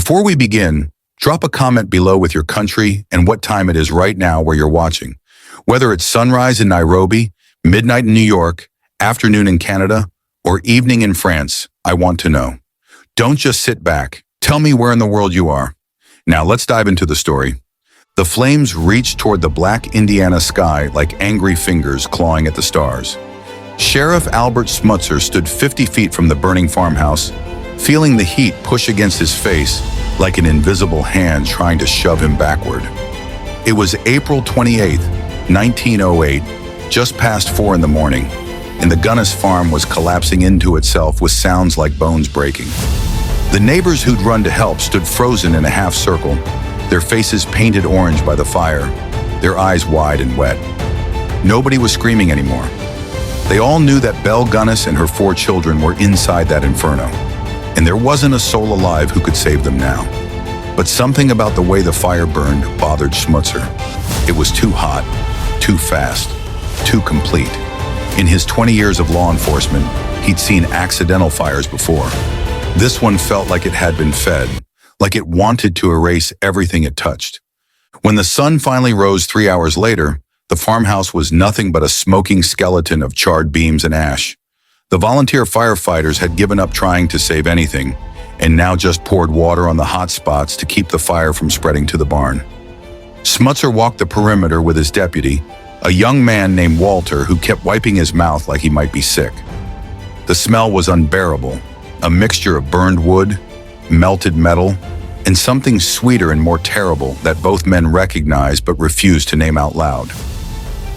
Before we begin, drop a comment below with your country and what time it is right now where you're watching. Whether it's sunrise in Nairobi, midnight in New York, afternoon in Canada, or evening in France, I want to know. Don't just sit back. Tell me where in the world you are. Now let's dive into the story. The flames reached toward the black Indiana sky like angry fingers clawing at the stars. Sheriff Albert Smutzer stood 50 feet from the burning farmhouse, feeling the heat push against his face like an invisible hand trying to shove him backward. It was April 28, 1908, just past 4 in the morning, and the Gunness farm was collapsing into itself with sounds like bones breaking. The neighbors who'd run to help stood frozen in a half circle, their faces painted orange by the fire, their eyes wide and wet. Nobody was screaming anymore. They all knew that Belle Gunness and her 4 children were inside that inferno, and there wasn't a soul alive who could save them now. But something about the way the fire burned bothered Smutzer. It was too hot, too fast, too complete. In his 20 years of law enforcement, he'd seen accidental fires before. This one felt like it had been fed, like it wanted to erase everything it touched. When the sun finally rose 3 hours later, the farmhouse was nothing but a smoking skeleton of charred beams and ash. The volunteer firefighters had given up trying to save anything, and now just poured water on the hot spots to keep the fire from spreading to the barn. Smutzer walked the perimeter with his deputy, a young man named Walter who kept wiping his mouth like he might be sick. The smell was unbearable, a mixture of burned wood, melted metal, and something sweeter and more terrible that both men recognized but refused to name out loud.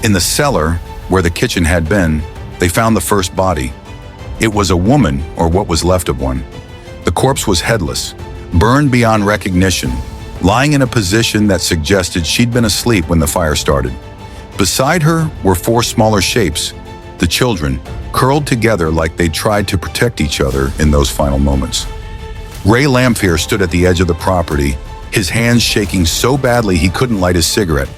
In the cellar, where the kitchen had been, they found the first body. It was a woman, or what was left of one. The corpse was headless, burned beyond recognition, lying in a position that suggested she'd been asleep when the fire started. Beside her were 4 smaller shapes, the children, curled together like they tried to protect each other in those final moments. Ray Lamphere stood at the edge of the property, his hands shaking so badly he couldn't light his cigarette.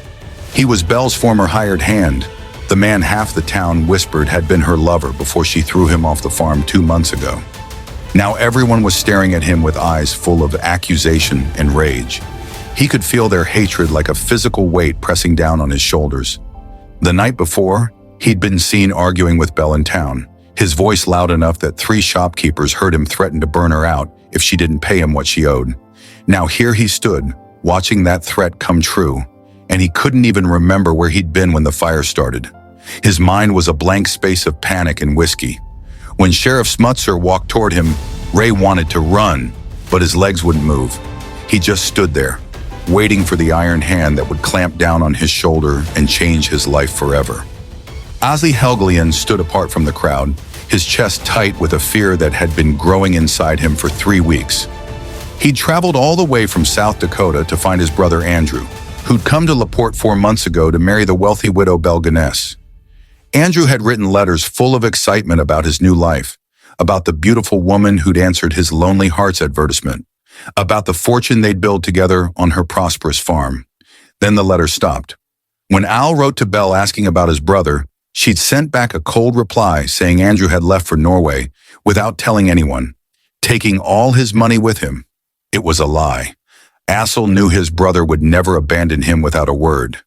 He was Belle's former hired hand, the man half the town whispered had been her lover before she threw him off the farm 2 months ago. Now everyone was staring at him with eyes full of accusation and rage. He could feel their hatred like a physical weight pressing down on his shoulders. The night before, he'd been seen arguing with Belle in town, his voice loud enough that 3 shopkeepers heard him threaten to burn her out if she didn't pay him what she owed. Now here he stood, watching that threat come true, and he couldn't even remember where he'd been when the fire started. His mind was a blank space of panic and whiskey. When Sheriff Smutzer walked toward him, Ray wanted to run, but his legs wouldn't move. He just stood there, waiting for the iron hand that would clamp down on his shoulder and change his life forever. Ozzy Helglian stood apart from the crowd, his chest tight with a fear that had been growing inside him for 3 weeks. He'd traveled all the way from South Dakota to find his brother Andrew, who'd come to LaPorte 4 months ago to marry the wealthy widow Belle Gunness. Andrew had written letters full of excitement about his new life, about the beautiful woman who'd answered his Lonely Hearts advertisement, about the fortune they'd build together on her prosperous farm. Then the letter stopped. When Al wrote to Belle asking about his brother, she'd sent back a cold reply saying Andrew had left for Norway without telling anyone, taking all his money with him. It was a lie. Assel knew his brother would never abandon him without a word,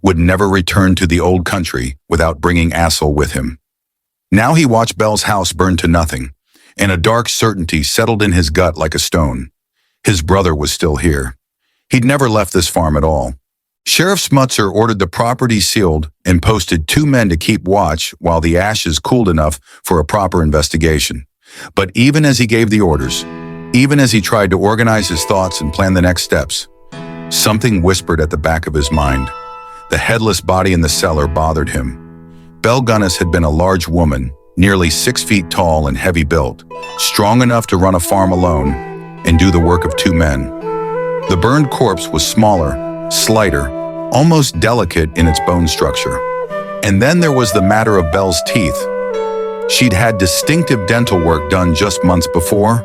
would never return to the old country without bringing Assel with him. Now he watched Belle's house burn to nothing, and a dark certainty settled in his gut like a stone. His brother was still here. He'd never left this farm at all. Sheriff Smutzer ordered the property sealed and posted 2 men to keep watch while the ashes cooled enough for a proper investigation. But even as he gave the orders, even as he tried to organize his thoughts and plan the next steps, something whispered at the back of his mind. The headless body in the cellar bothered him. Belle Gunness had been a large woman, nearly 6 feet tall and heavy built, strong enough to run a farm alone and do the work of 2 men. The burned corpse was smaller, slighter, almost delicate in its bone structure. And then there was the matter of Belle's teeth. She'd had distinctive dental work done just months before,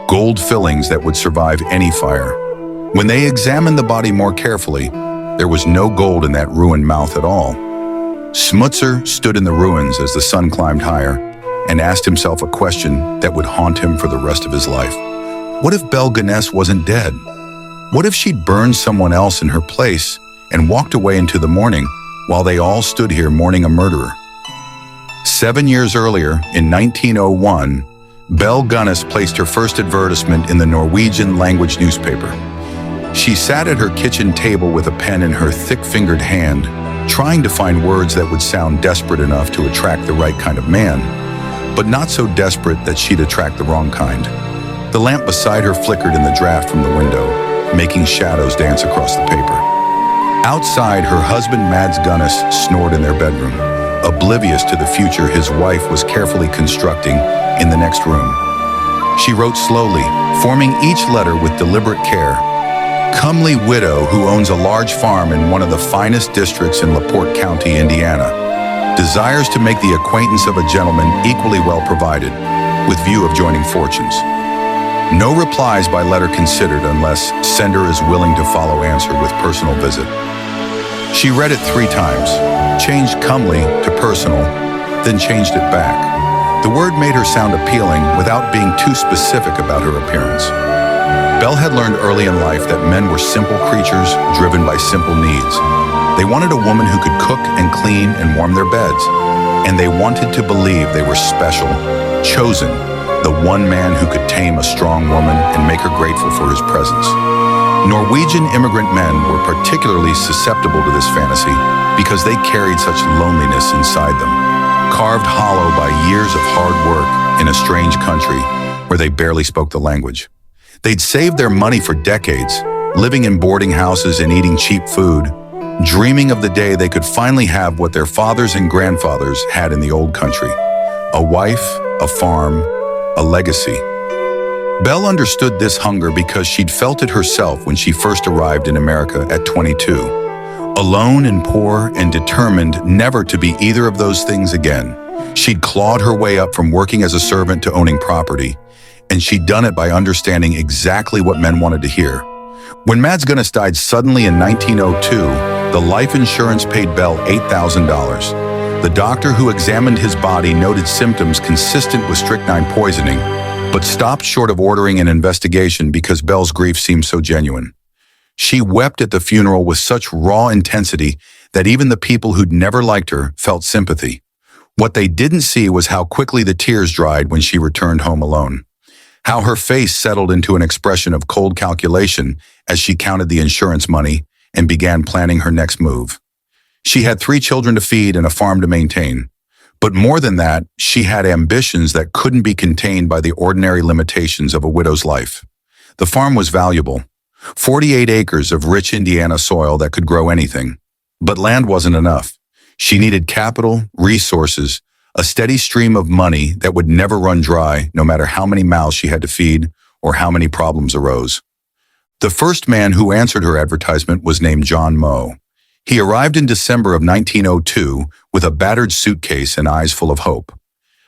gold fillings that would survive any fire. When they examined the body more carefully, there was no gold in that ruined mouth at all. Smutzer stood in the ruins as the sun climbed higher and asked himself a question that would haunt him for the rest of his life. What if Belle Gunness wasn't dead? What if she'd burned someone else in her place and walked away into the morning while they all stood here mourning a murderer? 7 years earlier, in 1901, Belle Gunness placed her first advertisement in the Norwegian language newspaper. She sat at her kitchen table with a pen in her thick-fingered hand, trying to find words that would sound desperate enough to attract the right kind of man, but not so desperate that she'd attract the wrong kind. The lamp beside her flickered in the draft from the window, making shadows dance across the paper. Outside, her husband Mads Gunness snored in their bedroom, oblivious to the future his wife was carefully constructing in the next room. She wrote slowly, forming each letter with deliberate care. Comely widow who owns a large farm in one of the finest districts in LaPorte County, Indiana, desires to make the acquaintance of a gentleman equally well provided, with view of joining fortunes. No replies by letter considered unless sender is willing to follow answer with personal visit. She read it 3 times, changed comely to personal, then changed it back. The word made her sound appealing without being too specific about her appearance. Belle had learned early in life that men were simple creatures driven by simple needs. They wanted a woman who could cook and clean and warm their beds, and they wanted to believe they were special, chosen, the one man who could tame a strong woman and make her grateful for his presence. Norwegian immigrant men were particularly susceptible to this fantasy because they carried such loneliness inside them, carved hollow by years of hard work in a strange country where they barely spoke the language. They'd saved their money for decades, living in boarding houses and eating cheap food, dreaming of the day they could finally have what their fathers and grandfathers had in the old country: a wife, a farm, a legacy. Belle understood this hunger because she'd felt it herself when she first arrived in America at 22. Alone and poor and determined never to be either of those things again, she'd clawed her way up from working as a servant to owning property, and she'd done it by understanding exactly what men wanted to hear. When Mads Gunness died suddenly in 1902, the life insurance paid Belle $8,000. The doctor who examined his body noted symptoms consistent with strychnine poisoning, but stopped short of ordering an investigation because Belle's grief seemed so genuine. She wept at the funeral with such raw intensity that even the people who'd never liked her felt sympathy. What they didn't see was how quickly the tears dried when she returned home alone, how her face settled into an expression of cold calculation as she counted the insurance money and began planning her next move. She had 3 children to feed and a farm to maintain. But more than that, she had ambitions that couldn't be contained by the ordinary limitations of a widow's life. The farm was valuable, 48 acres of rich Indiana soil that could grow anything. But land wasn't enough. She needed capital, resources, a steady stream of money that would never run dry no matter how many mouths she had to feed or how many problems arose. The first man who answered her advertisement was named John Moe. He arrived in December of 1902 with a battered suitcase and eyes full of hope.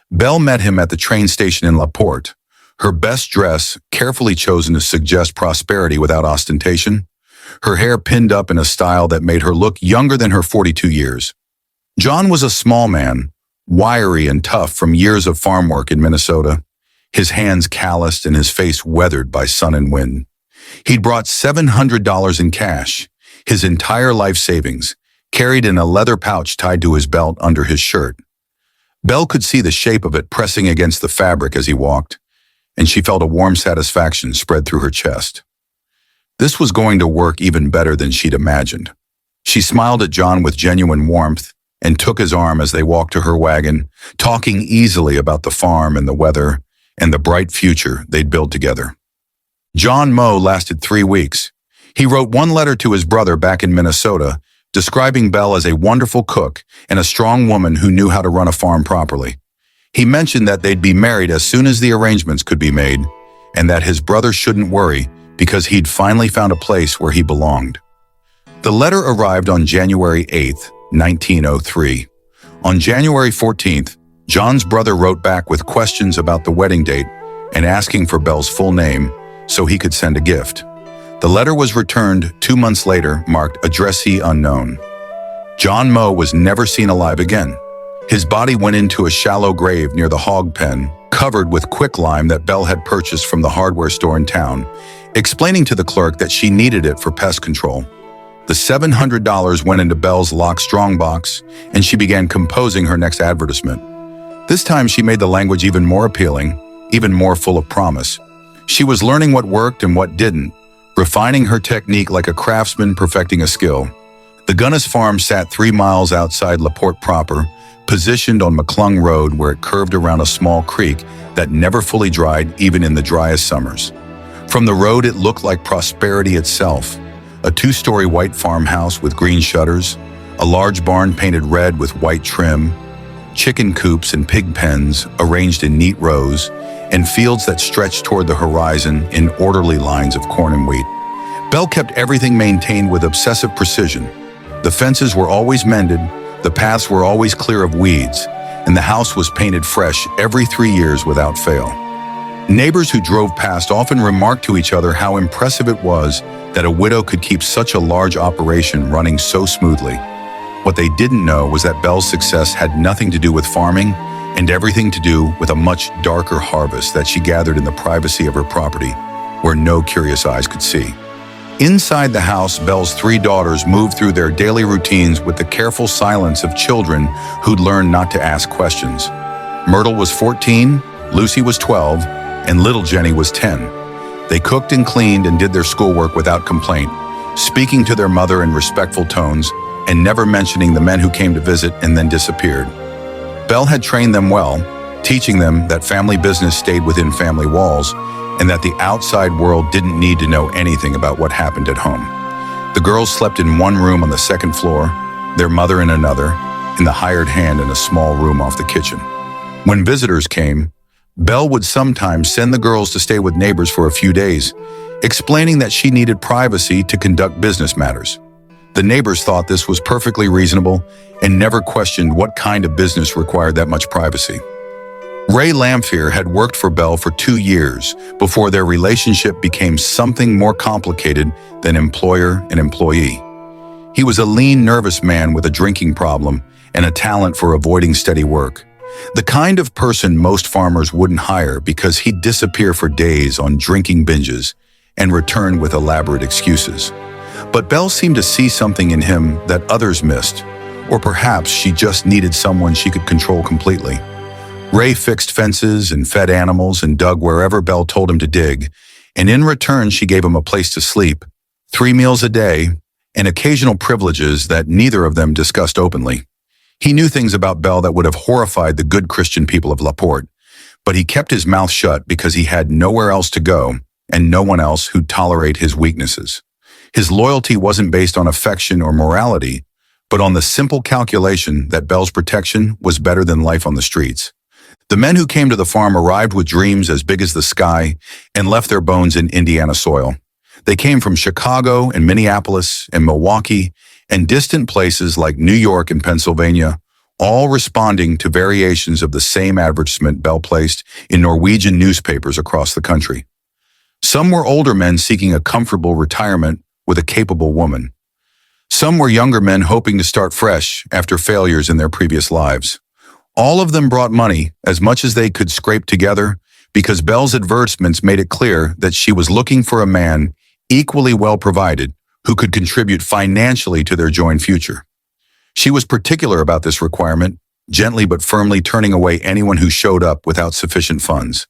Belle met him at the train station in LaPorte, her best dress carefully chosen to suggest prosperity without ostentation, her hair pinned up in a style that made her look younger than her 42 years. John was a small man, wiry and tough from years of farm work in Minnesota, his hands calloused and his face weathered by sun and wind. He'd brought $700 in cash, his entire life savings, carried in a leather pouch tied to his belt under his shirt. Belle could see the shape of it pressing against the fabric as he walked, and she felt a warm satisfaction spread through her chest. This was going to work even better than she'd imagined. She smiled at John with genuine warmth and took his arm as they walked to her wagon, talking easily about the farm and the weather and the bright future they'd build together. John Moe lasted 3 weeks. He wrote 1 letter to his brother back in Minnesota, describing Belle as a wonderful cook and a strong woman who knew how to run a farm properly. He mentioned that they'd be married as soon as the arrangements could be made, and that his brother shouldn't worry because he'd finally found a place where he belonged. The letter arrived on January 8th, 1903. On January 14th, John's brother wrote back with questions about the wedding date and asking for Belle's full name so he could send a gift. The letter was returned 2 months later, marked addressee unknown. John Moe was never seen alive again. His body went into a shallow grave near the hog pen covered with quicklime that Belle had purchased from the hardware store in town, explaining to the clerk that she needed it for pest control. The $700 went into Belle's lock strongbox, and she began composing her next advertisement. This time she made the language even more appealing, even more full of promise. She was learning what worked and what didn't, refining her technique like a craftsman perfecting a skill. The Gunness farm sat 3 miles outside LaPorte proper, positioned on McClung Road where it curved around a small creek that never fully dried even in the driest summers. From the road it looked like prosperity itself. A 2-story white farmhouse with green shutters, a large barn painted red with white trim, chicken coops and pig pens arranged in neat rows, and fields that stretched toward the horizon in orderly lines of corn and wheat. Belle kept everything maintained with obsessive precision. The fences were always mended, the paths were always clear of weeds, and the house was painted fresh every 3 years without fail. Neighbors who drove past often remarked to each other how impressive it was that a widow could keep such a large operation running so smoothly. What they didn't know was that Belle's success had nothing to do with farming and everything to do with a much darker harvest that she gathered in the privacy of her property, where no curious eyes could see. Inside the house, Belle's 3 daughters moved through their daily routines with the careful silence of children who'd learned not to ask questions. Myrtle was 14, Lucy was 12, and little Jenny was 10. They cooked and cleaned and did their schoolwork without complaint, speaking to their mother in respectful tones and never mentioning the men who came to visit and then disappeared. Belle had trained them well, teaching them that family business stayed within family walls and that the outside world didn't need to know anything about what happened at home. The girls slept in one room on the 2nd floor, their mother in another, and the hired hand in a small room off the kitchen. When visitors came, Belle would sometimes send the girls to stay with neighbors for a few days, explaining that she needed privacy to conduct business matters. The neighbors thought this was perfectly reasonable and never questioned what kind of business required that much privacy. Ray Lamphere had worked for Belle for 2 years before their relationship became something more complicated than employer and employee. He was a lean, nervous man with a drinking problem and a talent for avoiding steady work. The kind of person most farmers wouldn't hire because he'd disappear for days on drinking binges and return with elaborate excuses. But Belle seemed to see something in him that others missed, or perhaps she just needed someone she could control completely. Ray fixed fences and fed animals and dug wherever Belle told him to dig, and in return she gave him a place to sleep, 3 meals a day, and occasional privileges that neither of them discussed openly. He knew things about Belle that would have horrified the good Christian people of LaPorte, but he kept his mouth shut because he had nowhere else to go and no one else who'd tolerate his weaknesses. His loyalty wasn't based on affection or morality, but on the simple calculation that Belle's protection was better than life on the streets. The men who came to the farm arrived with dreams as big as the sky and left their bones in Indiana soil. They came from Chicago and Minneapolis and Milwaukee and distant places like New York and Pennsylvania, all responding to variations of the same advertisement Belle placed in Norwegian newspapers across the country. Some were older men seeking a comfortable retirement with a capable woman. Some were younger men hoping to start fresh after failures in their previous lives. All of them brought money, as much as they could scrape together, because Belle's advertisements made it clear that she was looking for a man equally well provided who could contribute financially to their joint future. She was particular about this requirement, gently but firmly turning away anyone who showed up without sufficient funds.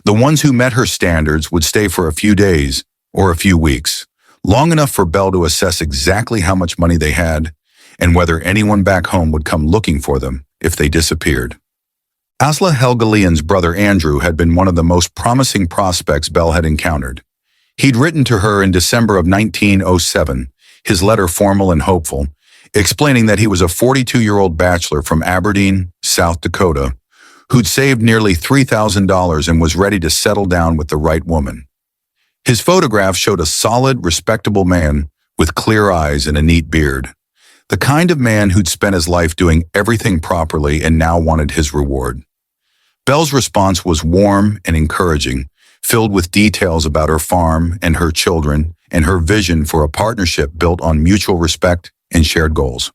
The ones who met her standards would stay for a few days or a few weeks, long enough for Belle to assess exactly how much money they had and whether anyone back home would come looking for them if they disappeared. Asla Helgalian's brother Andrew had been one of the most promising prospects Belle had encountered. He'd written to her in December of 1907, his letter formal and hopeful, explaining that he was a 42-year-old bachelor from Aberdeen, South Dakota, who'd saved nearly $3,000 and was ready to settle down with the right woman. His photograph showed a solid, respectable man with clear eyes and a neat beard, the kind of man who'd spent his life doing everything properly and now wanted his reward. Belle's response was warm and encouraging, filled with details about her farm and her children and her vision for a partnership built on mutual respect and shared goals.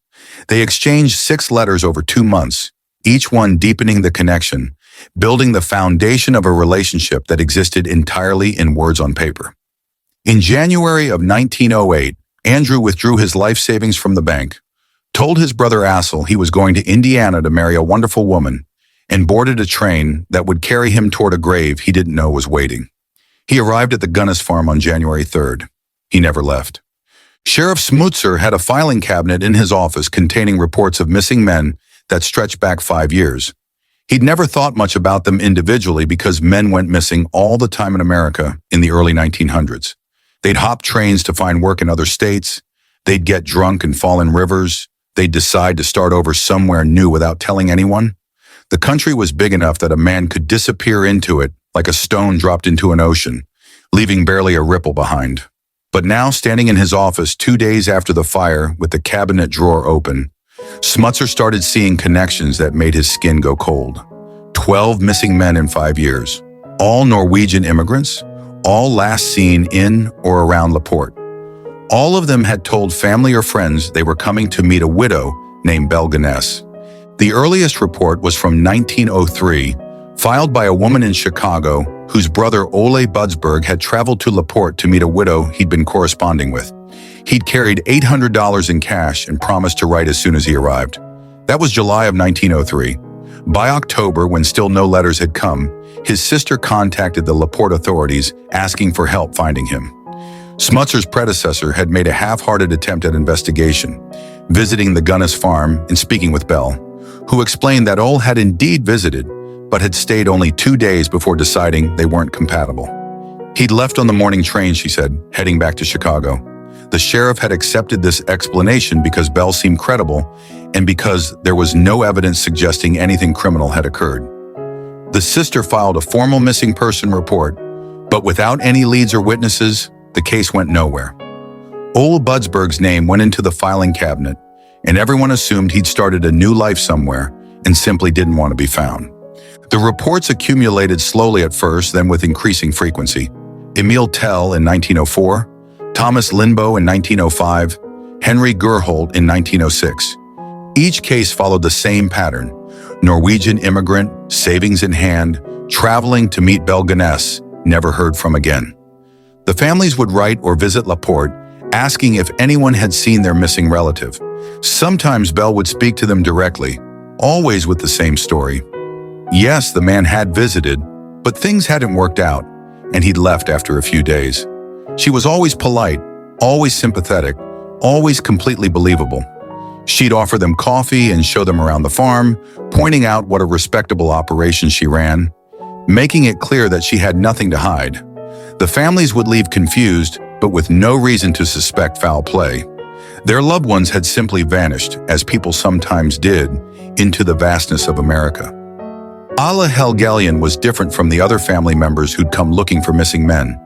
They exchanged 6 letters over 2 months, each one deepening the connection building the foundation of a relationship that existed entirely in words on paper. In January of 1908, Andrew withdrew his life savings from the bank, told his brother Assel he was going to Indiana to marry a wonderful woman, and boarded a train that would carry him toward a grave he didn't know was waiting. He arrived at the Gunness farm on January 3rd. He never left. Sheriff Smutzer had a filing cabinet in his office containing reports of missing men that stretched back 5 years. He'd never thought much about them individually because men went missing all the time in America in the early 1900s. They'd hop trains to find work in other states. They'd get drunk and fall in rivers. They'd decide to start over somewhere new without telling anyone. The country was big enough that a man could disappear into it like a stone dropped into an ocean, leaving barely a ripple behind. But now, standing in his office 2 days after the fire with the cabinet drawer open, Smutzer started seeing connections that made his skin go cold. 12 missing men in 5 years, all Norwegian immigrants, all last seen in or around LaPorte. All of them had told family or friends they were coming to meet a widow named Belle Gunness. The earliest report was from 1903, filed by a woman in Chicago whose brother Ole Budsberg had traveled to LaPorte to meet a widow he'd been corresponding with. He'd carried $800 in cash and promised to write as soon as he arrived. That was July of 1903. By October, when still no letters had come, his sister contacted the LaPorte authorities asking for help finding him. Smutzer's predecessor had made a half-hearted attempt at investigation, visiting the Gunness farm and speaking with Belle, who explained that Ole had indeed visited, but had stayed only 2 days before deciding they weren't compatible. He'd left on the morning train, she said, heading back to Chicago. The sheriff had accepted this explanation because Belle seemed credible and because there was no evidence suggesting anything criminal had occurred. The sister filed a formal missing person report, but without any leads or witnesses, the case went nowhere. Ole Budsberg's name went into the filing cabinet, and everyone assumed he'd started a new life somewhere and simply didn't want to be found. The reports accumulated slowly at first, then with increasing frequency. Emil Tell in 1904, Thomas Lindboe in 1905, Henry Gerhold in 1906. Each case followed the same pattern: Norwegian immigrant, savings in hand, traveling to meet Belle Gunness, never heard from again. The families would write or visit LaPorte, asking if anyone had seen their missing relative. Sometimes Belle would speak to them directly, always with the same story. Yes, the man had visited, but things hadn't worked out, and he'd left after a few days. She was always polite, always sympathetic, always completely believable. She'd offer them coffee and show them around the farm, pointing out what a respectable operation she ran, making it clear that she had nothing to hide. The families would leave confused, but with no reason to suspect foul play. Their loved ones had simply vanished, as people sometimes did, into the vastness of America. Alle Helgelien was different from the other family members who'd come looking for missing men.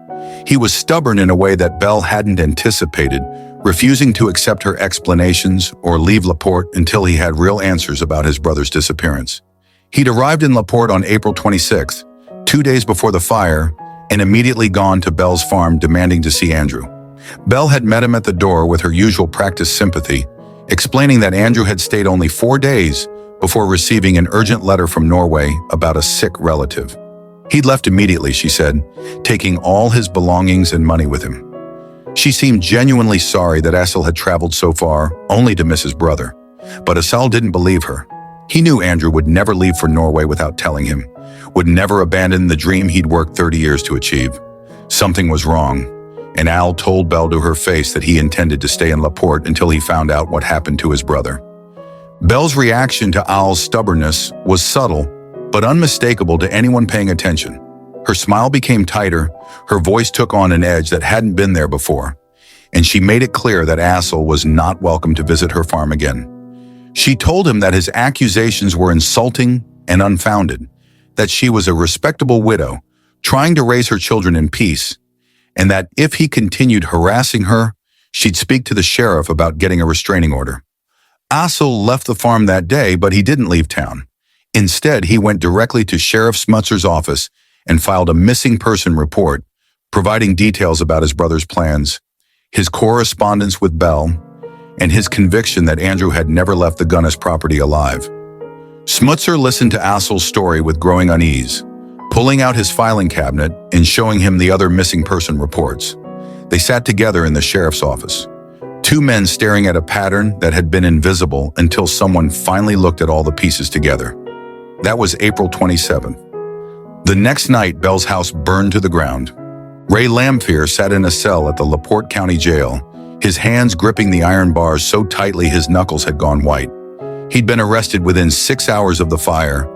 He was stubborn in a way that Belle hadn't anticipated, refusing to accept her explanations or leave LaPorte until he had real answers about his brother's disappearance. He'd arrived in LaPorte on April 26th, 2 days before the fire, and immediately gone to Belle's farm demanding to see Andrew. Belle had met him at the door with her usual practiced sympathy, explaining that Andrew had stayed only 4 days before receiving an urgent letter from Norway about a sick relative. He'd left immediately, she said, taking all his belongings and money with him. She seemed genuinely sorry that Assel had traveled so far only to miss his brother, but Assel didn't believe her. He knew Andrew would never leave for Norway without telling him, would never abandon the dream he'd worked 30 years to achieve. Something was wrong, and Al told Belle to her face that he intended to stay in LaPorte until he found out what happened to his brother. Belle's reaction to Al's stubbornness was subtle, but unmistakable to anyone paying attention. Her smile became tighter, her voice took on an edge that hadn't been there before, and she made it clear that Assel was not welcome to visit her farm again. She told him that his accusations were insulting and unfounded, that she was a respectable widow, trying to raise her children in peace, and that if he continued harassing her, she'd speak to the sheriff about getting a restraining order. Assel left the farm that day, but he didn't leave town. Instead, he went directly to Sheriff Smutzer's office and filed a missing person report, providing details about his brother's plans, his correspondence with Belle, and his conviction that Andrew had never left the Gunness property alive. Smutzer listened to Assel's story with growing unease, pulling out his filing cabinet and showing him the other missing person reports. They sat together in the sheriff's office, two men staring at a pattern that had been invisible until someone finally looked at all the pieces together. That was April 27th. The next night, Belle's house burned to the ground. Ray Lamphere sat in a cell at the LaPorte County Jail, his hands gripping the iron bars so tightly his knuckles had gone white. He'd been arrested within 6 hours of the fire,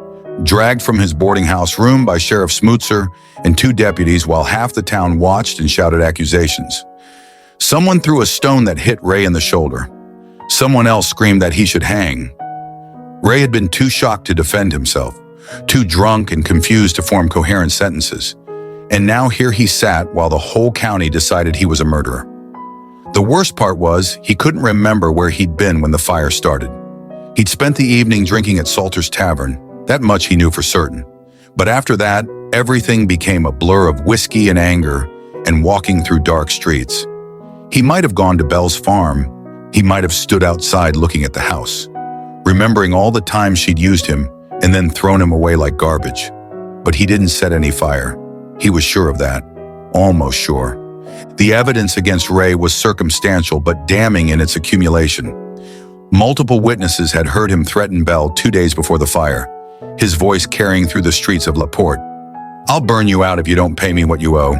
dragged from his boarding house room by Sheriff Smutzer and two deputies while half the town watched and shouted accusations. Someone threw a stone that hit Ray in the shoulder. Someone else screamed that he should hang. Ray had been too shocked to defend himself, too drunk and confused to form coherent sentences. And now here he sat while the whole county decided he was a murderer. The worst part was he couldn't remember where he'd been when the fire started. He'd spent the evening drinking at Salter's Tavern, that much he knew for certain. But after that, everything became a blur of whiskey and anger and walking through dark streets. He might have gone to Belle's farm. He might have stood outside looking at the house, remembering all the times she'd used him and then thrown him away like garbage. But he didn't set any fire. He was sure of that, almost sure. The evidence against Ray was circumstantial but damning in its accumulation. Multiple witnesses had heard him threaten Belle 2 days before the fire, his voice carrying through the streets of LaPorte. "I'll burn you out if you don't pay me what you owe."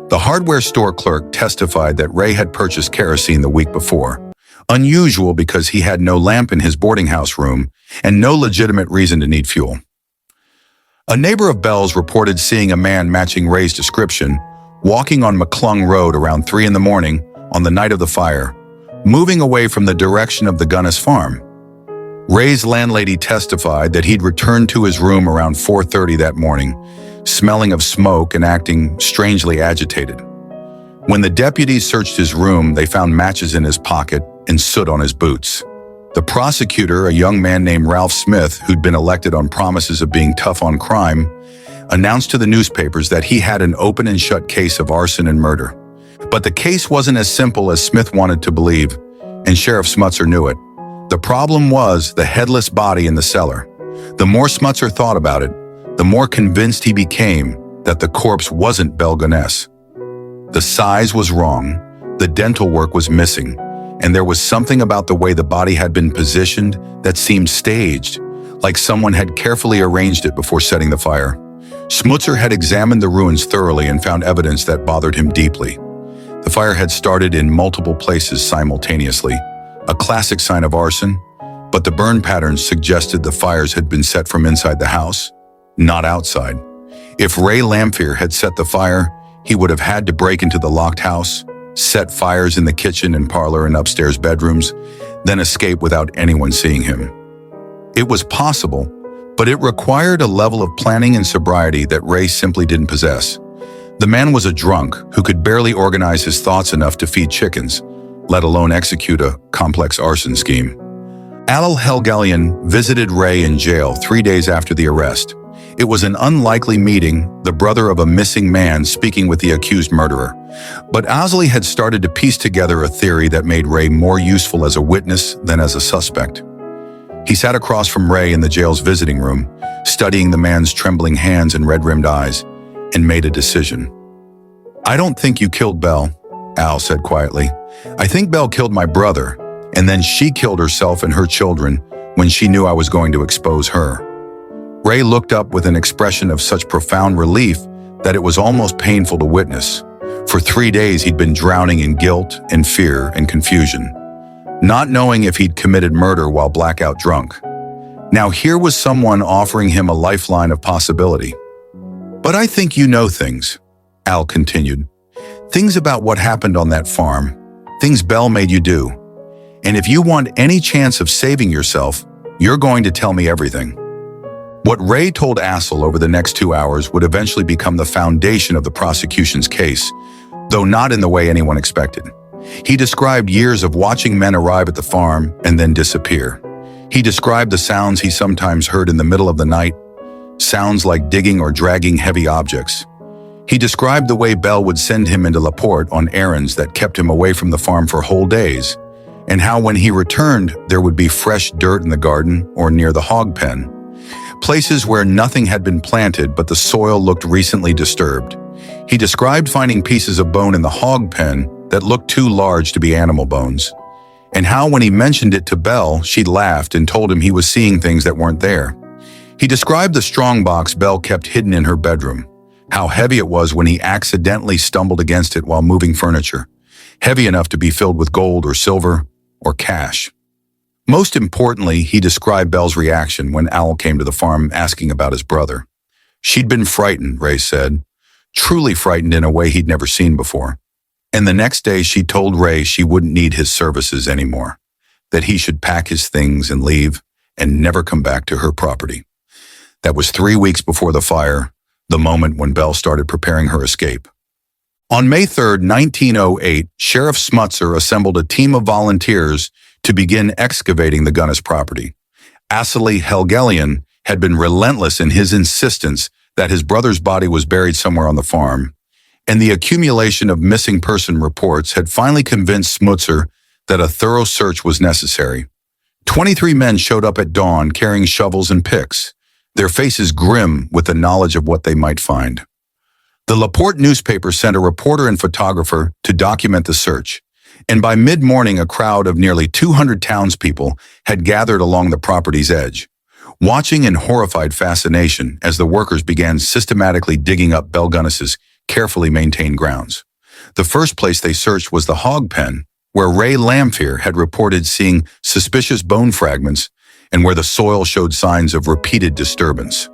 The hardware store clerk testified that Ray had purchased kerosene the week before, unusual because he had no lamp in his boarding house room and no legitimate reason to need fuel. A neighbor of Belle's reported seeing a man matching Ray's description walking on McClung Road around 3 in the morning on the night of the fire, moving away from the direction of the Gunness farm. Ray's landlady testified that he'd returned to his room around 4:30 that morning, smelling of smoke and acting strangely agitated. When the deputies searched his room, they found matches in his pocket and soot on his boots. The prosecutor, a young man named Ralph Smith, who'd been elected on promises of being tough on crime, announced to the newspapers that he had an open and shut case of arson and murder. But the case wasn't as simple as Smith wanted to believe, and Sheriff Smutzer knew it. The problem was the headless body in the cellar. The more Smutzer thought about it, the more convinced he became that the corpse wasn't Belle Gunness. The size was wrong, the dental work was missing, and there was something about the way the body had been positioned that seemed staged, like someone had carefully arranged it before setting the fire. Smutzer had examined the ruins thoroughly and found evidence that bothered him deeply. The fire had started in multiple places simultaneously, a classic sign of arson, but the burn patterns suggested the fires had been set from inside the house, not outside. If Ray Lamphere had set the fire, he would have had to break into the locked house, set fires in the kitchen and parlor and upstairs bedrooms, then escape without anyone seeing him. It was possible, but it required a level of planning and sobriety that Ray simply didn't possess. The man was a drunk who could barely organize his thoughts enough to feed chickens, let alone execute a complex arson scheme. Al Helgalian visited Ray in jail 3 days after the arrest. It was an unlikely meeting, the brother of a missing man speaking with the accused murderer. But Owsley had started to piece together a theory that made Ray more useful as a witness than as a suspect. He sat across from Ray in the jail's visiting room, studying the man's trembling hands and red-rimmed eyes, and made a decision. "I don't think you killed Belle," Al said quietly. "I think Belle killed my brother, and then she killed herself and her children when she knew I was going to expose her." Ray looked up with an expression of such profound relief that it was almost painful to witness. For 3 days he'd been drowning in guilt and fear and confusion, not knowing if he'd committed murder while blackout drunk. Now here was someone offering him a lifeline of possibility. "But I think you know things," Al continued. "Things about what happened on that farm, things Belle made you do. And if you want any chance of saving yourself, you're going to tell me everything." What Ray told Assel over the next 2 hours would eventually become the foundation of the prosecution's case, though not in the way anyone expected. He described years of watching men arrive at the farm and then disappear. He described the sounds he sometimes heard in the middle of the night, sounds like digging or dragging heavy objects. He described the way Belle would send him into LaPorte on errands that kept him away from the farm for whole days, and how when he returned, there would be fresh dirt in the garden or near the hog pen, places where nothing had been planted but the soil looked recently disturbed. He described finding pieces of bone in the hog pen that looked too large to be animal bones, and how when he mentioned it to Belle, she laughed and told him he was seeing things that weren't there. He described the strongbox Belle kept hidden in her bedroom, how heavy it was when he accidentally stumbled against it while moving furniture, heavy enough to be filled with gold or silver or cash. Most importantly, he described Belle's reaction when Al came to the farm asking about his brother. She'd been frightened, Ray said, truly frightened in a way he'd never seen before. And the next day she told Ray she wouldn't need his services anymore, that he should pack his things and leave and never come back to her property. That was 3 weeks before the fire, the moment when Belle started preparing her escape. On May 3, 1908, Sheriff Smutzer assembled a team of volunteers to begin excavating the Gunness property. Astley Helgelian had been relentless in his insistence that his brother's body was buried somewhere on the farm, and the accumulation of missing person reports had finally convinced Smutzer that a thorough search was necessary. 23 men showed up at dawn carrying shovels and picks, their faces grim with the knowledge of what they might find. The LaPorte newspaper sent a reporter and photographer to document the search, and by mid-morning a crowd of nearly 200 townspeople had gathered along the property's edge, watching in horrified fascination as the workers began systematically digging up Belle Gunness's carefully maintained grounds. The first place they searched was the hog pen, where Ray Lamphere had reported seeing suspicious bone fragments and where the soil showed signs of repeated disturbance.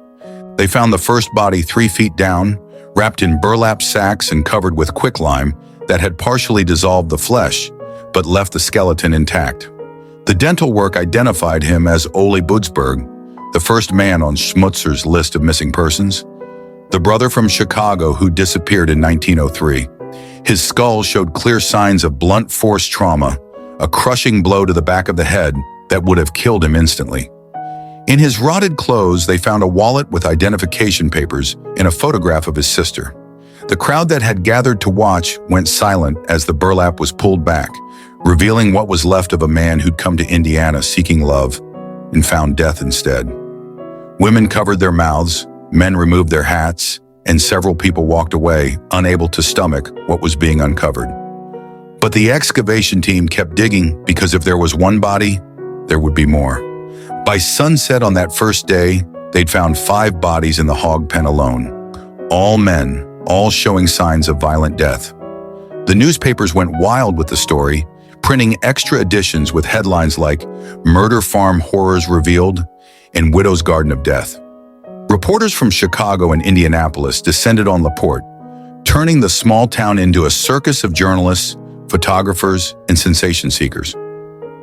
They found the first body 3 feet down, wrapped in burlap sacks and covered with quicklime that had partially dissolved the flesh, but left the skeleton intact. The dental work identified him as Ole Budsberg, the first man on Schmutzer's list of missing persons, the brother from Chicago who disappeared in 1903. His skull showed clear signs of blunt force trauma, a crushing blow to the back of the head that would have killed him instantly. In his rotted clothes, they found a wallet with identification papers and a photograph of his sister. The crowd that had gathered to watch went silent as the burlap was pulled back, revealing what was left of a man who'd come to Indiana seeking love and found death instead. Women covered their mouths, men removed their hats, and several people walked away, unable to stomach what was being uncovered. But the excavation team kept digging because if there was one body, there would be more. By sunset on that first day, they'd found 5 bodies in the hog pen alone. All men, all showing signs of violent death. The newspapers went wild with the story, printing extra editions with headlines like "Murder Farm Horrors Revealed" and "Widow's Garden of Death." Reporters from Chicago and Indianapolis descended on LaPorte, turning the small town into a circus of journalists, photographers, and sensation seekers.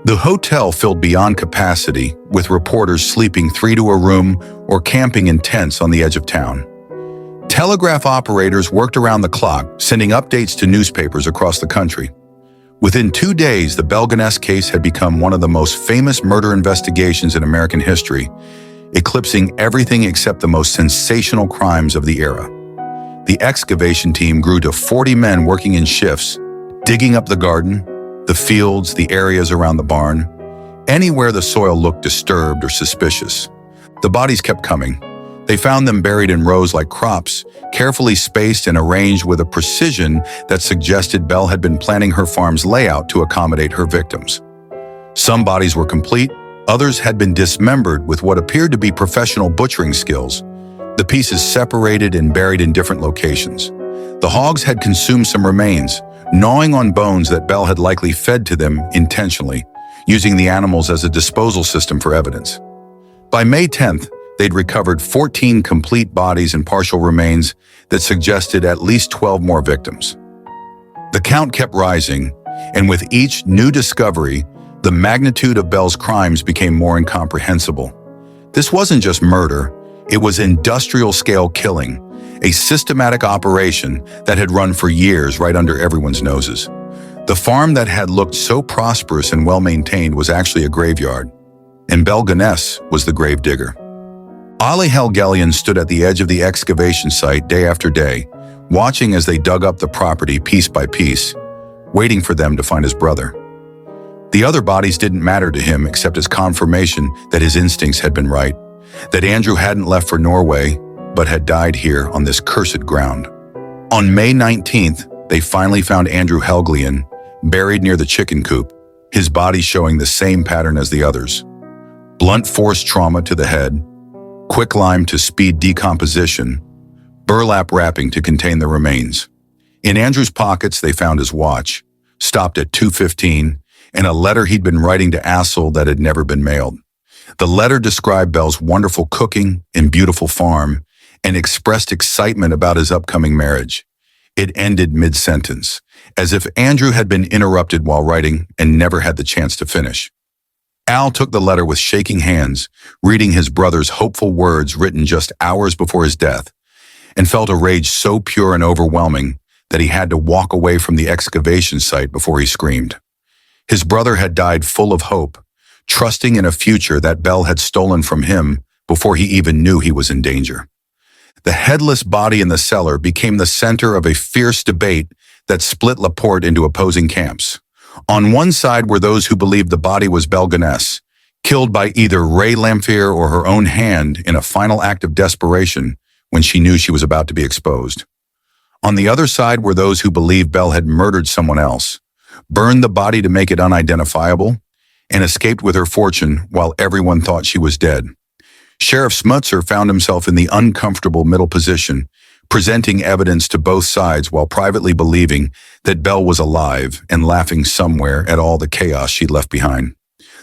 The hotel filled beyond capacity, with reporters sleeping 3 to a room or camping in tents on the edge of town. Telegraph operators worked around the clock, sending updates to newspapers across the country. Within 2 days, the Belle Gunness case had become one of the most famous murder investigations in American history, eclipsing everything except the most sensational crimes of the era. The excavation team grew to 40 men working in shifts, digging up the garden, the fields, the areas around the barn, anywhere the soil looked disturbed or suspicious. The bodies kept coming. They found them buried in rows like crops, carefully spaced and arranged with a precision that suggested Belle had been planning her farm's layout to accommodate her victims. Some bodies were complete, others had been dismembered with what appeared to be professional butchering skills, the pieces separated and buried in different locations. The hogs had consumed some remains, gnawing on bones that Belle had likely fed to them intentionally, using the animals as a disposal system for evidence. By May 10th, they'd recovered 14 complete bodies and partial remains that suggested at least 12 more victims. The count kept rising, and with each new discovery, the magnitude of Belle's crimes became more incomprehensible. This wasn't just murder, it was industrial-scale killing, a systematic operation that had run for years right under everyone's noses. The farm that had looked so prosperous and well-maintained was actually a graveyard, and Belle Gunness was the gravedigger. Ole Helgelian stood at the edge of the excavation site day after day, watching as they dug up the property piece by piece, waiting for them to find his brother. The other bodies didn't matter to him except as confirmation that his instincts had been right, that Andrew hadn't left for Norway, but had died here on this cursed ground. On May 19th, they finally found Andrew Helglian, buried near the chicken coop, his body showing the same pattern as the others. Blunt force trauma to the head, quicklime to speed decomposition, burlap wrapping to contain the remains. In Andrew's pockets, they found his watch, stopped at 2:15, and a letter he'd been writing to Assel that had never been mailed. The letter described Belle's wonderful cooking and beautiful farm and expressed excitement about his upcoming marriage. It ended mid-sentence, as if Andrew had been interrupted while writing and never had the chance to finish. Al took the letter with shaking hands, reading his brother's hopeful words written just hours before his death, and felt a rage so pure and overwhelming that he had to walk away from the excavation site before he screamed. His brother had died full of hope, trusting in a future that Belle had stolen from him before he even knew he was in danger. The headless body in the cellar became the center of a fierce debate that split Laporte into opposing camps. On one side were those who believed the body was Belle Gunness, killed by either Ray Lamphere or her own hand in a final act of desperation when she knew she was about to be exposed. On the other side were those who believed Belle had murdered someone else, burned the body to make it unidentifiable, and escaped with her fortune while everyone thought she was dead. Sheriff Smutzer found himself in the uncomfortable middle position, presenting evidence to both sides while privately believing that Belle was alive and laughing somewhere at all the chaos she'd left behind.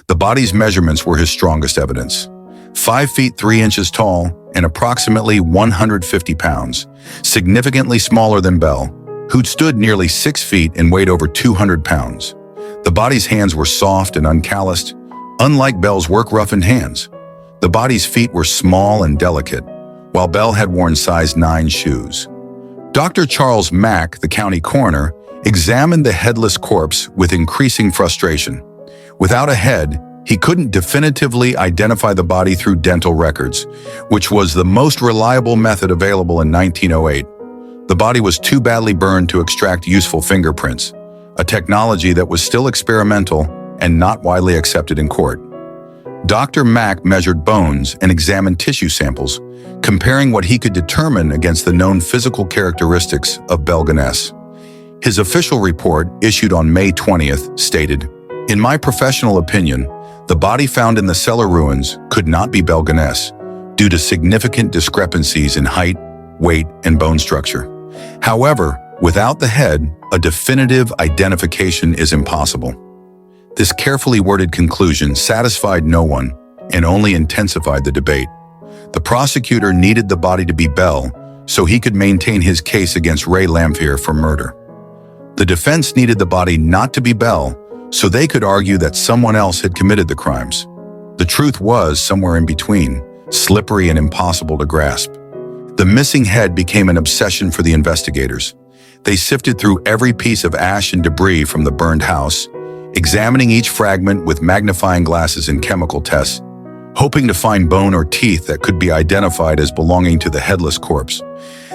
The body's measurements were his strongest evidence. 5 feet 3 inches tall and approximately 150 pounds, significantly smaller than Belle, who'd stood nearly 6 feet and weighed over 200 pounds. The body's hands were soft and uncalloused, unlike Belle's work-roughened hands. The body's feet were small and delicate, while Belle had worn size 9 shoes. Dr. Charles Mack, the county coroner, examined the headless corpse with increasing frustration. Without a head, he couldn't definitively identify the body through dental records, which was the most reliable method available in 1908. The body was too badly burned to extract useful fingerprints, a technology that was still experimental and not widely accepted in court. Dr. Mack measured bones and examined tissue samples, comparing what he could determine against the known physical characteristics of Belle Gunness. His official report, issued on May 20th, stated, "In my professional opinion, the body found in the cellar ruins could not be Belle Gunness due to significant discrepancies in height, weight, and bone structure. However, without the head, a definitive identification is impossible." This carefully worded conclusion satisfied no one and only intensified the debate. The prosecutor needed the body to be Belle so he could maintain his case against Ray Lamphere for murder. The defense needed the body not to be Belle so they could argue that someone else had committed the crimes. The truth was somewhere in between, slippery and impossible to grasp. The missing head became an obsession for the investigators. They sifted through every piece of ash and debris from the burned house, examining each fragment with magnifying glasses and chemical tests, hoping to find bone or teeth that could be identified as belonging to the headless corpse.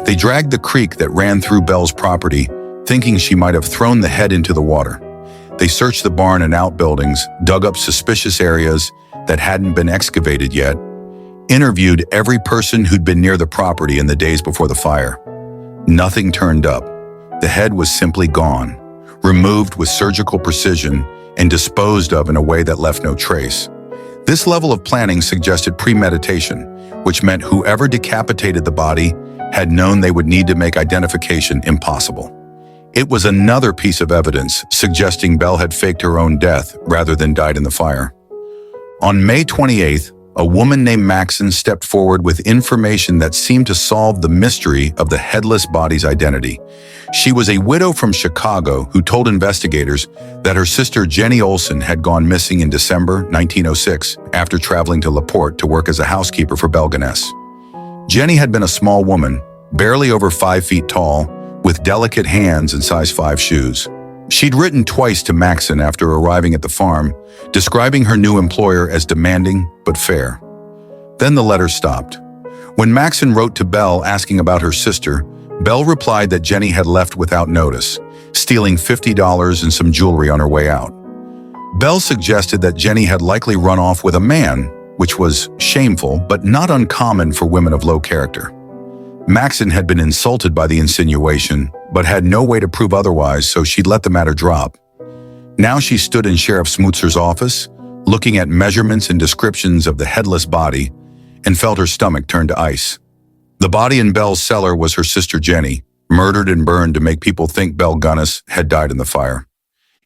They dragged the creek that ran through Belle's property, thinking she might have thrown the head into the water. They searched the barn and outbuildings, dug up suspicious areas that hadn't been excavated yet, interviewed every person who'd been near the property in the days before the fire. Nothing turned up. The head was simply gone, removed with surgical precision and disposed of in a way that left no trace. This level of planning suggested premeditation, which meant whoever decapitated the body had known they would need to make identification impossible. It was another piece of evidence suggesting Belle had faked her own death rather than died in the fire. On May 28th, a woman named Maxon stepped forward with information that seemed to solve the mystery of the headless body's identity. She was a widow from Chicago who told investigators that her sister Jenny Olson had gone missing in December 1906 after traveling to Laporte to work as a housekeeper for Belle Gunness. Jenny had been a small woman, barely over 5 feet tall, with delicate hands and size 5 shoes. She'd written twice to Maxon after arriving at the farm, describing her new employer as demanding but fair. Then the letter stopped. When Maxon wrote to Belle asking about her sister, Belle replied that Jenny had left without notice, stealing $50 and some jewelry on her way out. Belle suggested that Jenny had likely run off with a man, which was shameful but not uncommon for women of low character. Maxon had been insulted by the insinuation, but had no way to prove otherwise, so she'd let the matter drop. Now she stood in Sheriff Smootzer's office, looking at measurements and descriptions of the headless body, and felt her stomach turn to ice. The body in Belle's cellar was her sister Jenny, murdered and burned to make people think Belle Gunness had died in the fire.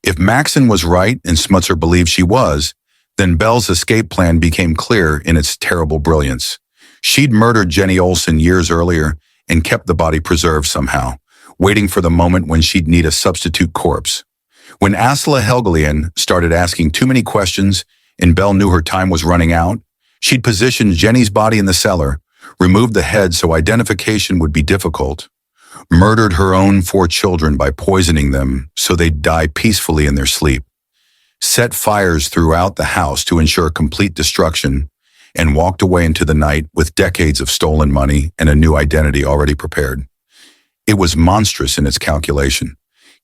If Maxon was right and Smootzer believed she was, then Belle's escape plan became clear in its terrible brilliance. She'd murdered Jenny Olson years earlier and kept the body preserved somehow, waiting for the moment when she'd need a substitute corpse. When Asla Helgelian started asking too many questions and Belle knew her time was running out, she'd positioned Jenny's body in the cellar, removed the head so identification would be difficult, murdered her own 4 children by poisoning them so they'd die peacefully in their sleep, set fires throughout the house to ensure complete destruction, and walked away into the night with decades of stolen money and a new identity already prepared. It was monstrous in its calculation,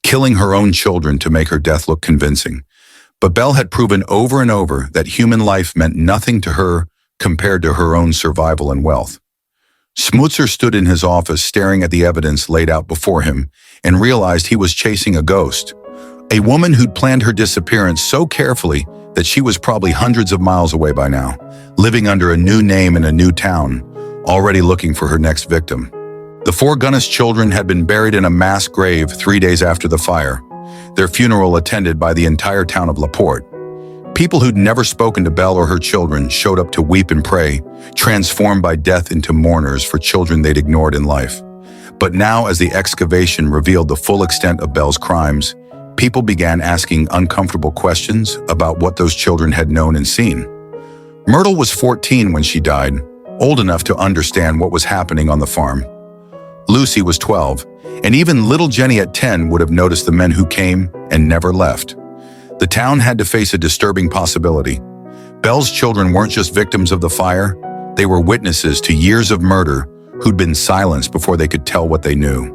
killing her own children to make her death look convincing. But Belle had proven over and over that human life meant nothing to her compared to her own survival and wealth. Smootzer stood in his office staring at the evidence laid out before him and realized he was chasing a ghost, a woman who'd planned her disappearance so carefully that she was probably hundreds of miles away by now, living under a new name in a new town, already looking for her next victim. The 4 Gunness children had been buried in a mass grave 3 days after the fire, their funeral attended by the entire town of LaPorte. People who'd never spoken to Belle or her children showed up to weep and pray, transformed by death into mourners for children they'd ignored in life. But now, as the excavation revealed the full extent of Belle's crimes, people began asking uncomfortable questions about what those children had known and seen. Myrtle was 14 when she died, old enough to understand what was happening on the farm. Lucy was 12, and even little Jenny at 10 would have noticed the men who came and never left. The town had to face a disturbing possibility. Belle's children weren't just victims of the fire, they were witnesses to years of murder who'd been silenced before they could tell what they knew.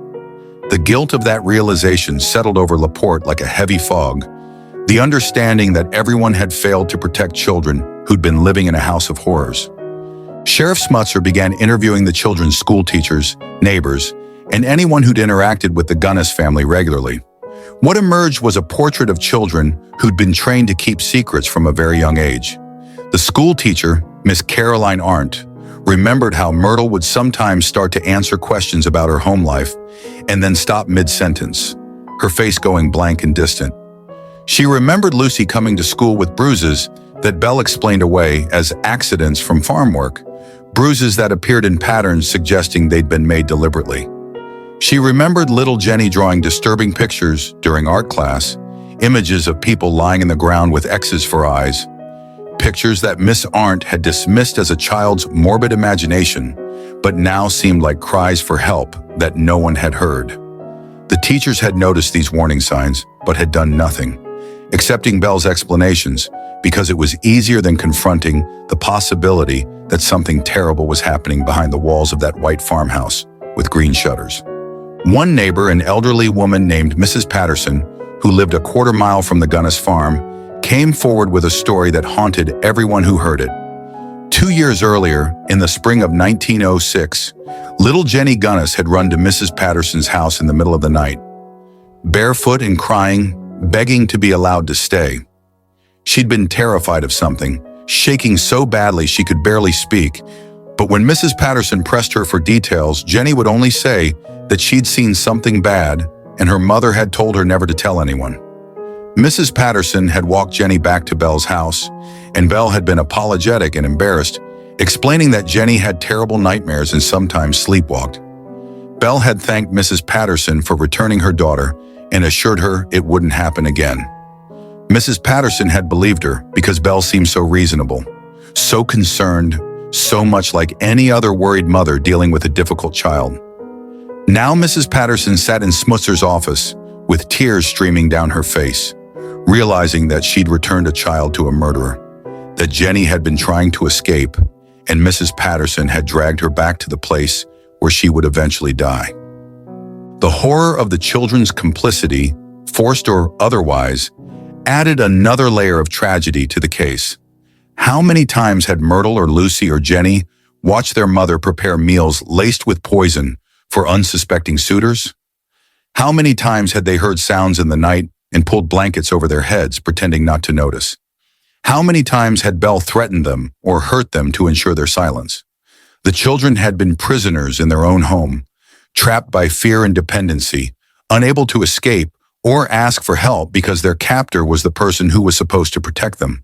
The guilt of that realization settled over LaPorte like a heavy fog, the understanding that everyone had failed to protect children who'd been living in a house of horrors. Sheriff Smootzer began interviewing the children's school teachers, neighbors, and anyone who'd interacted with the Gunness family regularly. What emerged was a portrait of children who'd been trained to keep secrets from a very young age. The school teacher, Miss Caroline Arndt, remembered how Myrtle would sometimes start to answer questions about her home life and then stop mid-sentence, her face going blank and distant. She remembered Lucy coming to school with bruises that Belle explained away as accidents from farm work, bruises that appeared in patterns suggesting they'd been made deliberately. She remembered little Jenny drawing disturbing pictures during art class, images of people lying in the ground with X's for eyes, pictures that Miss Arndt had dismissed as a child's morbid imagination, but now seemed like cries for help that no one had heard. The teachers had noticed these warning signs, but had done nothing, accepting Belle's explanations because it was easier than confronting the possibility that something terrible was happening behind the walls of that white farmhouse with green shutters. One neighbor, an elderly woman named Mrs. Patterson, who lived a quarter mile from the Gunness farm, came forward with a story that haunted everyone who heard it. 2 years earlier, in the spring of 1906, little Jenny Gunness had run to Mrs. Patterson's house in the middle of the night, barefoot and crying, begging to be allowed to stay. She'd been terrified of something, shaking so badly she could barely speak, but when Mrs. Patterson pressed her for details, Jenny would only say that she'd seen something bad and her mother had told her never to tell anyone. Mrs. Patterson had walked Jenny back to Belle's house, and Belle had been apologetic and embarrassed, explaining that Jenny had terrible nightmares and sometimes sleepwalked. Belle had thanked Mrs. Patterson for returning her daughter and assured her it wouldn't happen again. Mrs. Patterson had believed her because Belle seemed so reasonable, so concerned, so much like any other worried mother dealing with a difficult child. Now Mrs. Patterson sat in Smootzer's office with tears streaming down her face, realizing that she'd returned a child to a murderer, that Jenny had been trying to escape, and Mrs. Patterson had dragged her back to the place where she would eventually die. The horror of the children's complicity, forced or otherwise, added another layer of tragedy to the case. How many times had Myrtle or Lucy or Jenny watched their mother prepare meals laced with poison for unsuspecting suitors? How many times had they heard sounds in the night and pulled blankets over their heads, pretending not to notice? How many times had Belle threatened them or hurt them to ensure their silence? The children had been prisoners in their own home, trapped by fear and dependency, unable to escape or ask for help because their captor was the person who was supposed to protect them.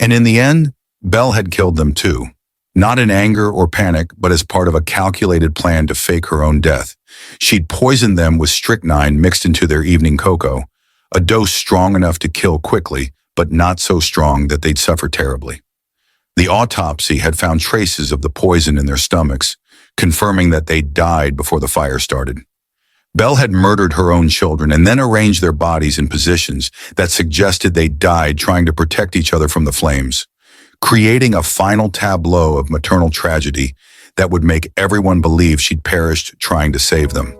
And in the end, Belle had killed them too. Not in anger or panic, but as part of a calculated plan to fake her own death. She'd poisoned them with strychnine mixed into their evening cocoa, a dose strong enough to kill quickly, but not so strong that they'd suffer terribly. The autopsy had found traces of the poison in their stomachs, confirming that they died before the fire started. Belle had murdered her own children and then arranged their bodies in positions that suggested they died trying to protect each other from the flames, creating a final tableau of maternal tragedy that would make everyone believe she'd perished trying to save them.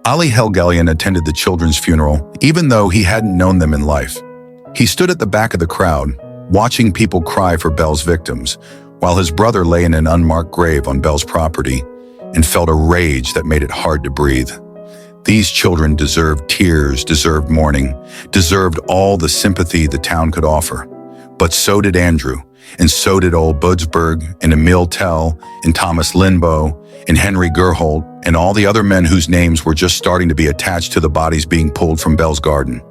Ali Helgelian attended the children's funeral, even though he hadn't known them in life. He stood at the back of the crowd, watching people cry for Belle's victims, while his brother lay in an unmarked grave on Belle's property, and felt a rage that made it hard to breathe. These children deserved tears, deserved mourning, deserved all the sympathy the town could offer. But so did Andrew, and so did old Budsberg, and Emil Tell, and Thomas Lindboe, and Henry Gerhold, and all the other men whose names were just starting to be attached to the bodies being pulled from Belle's garden.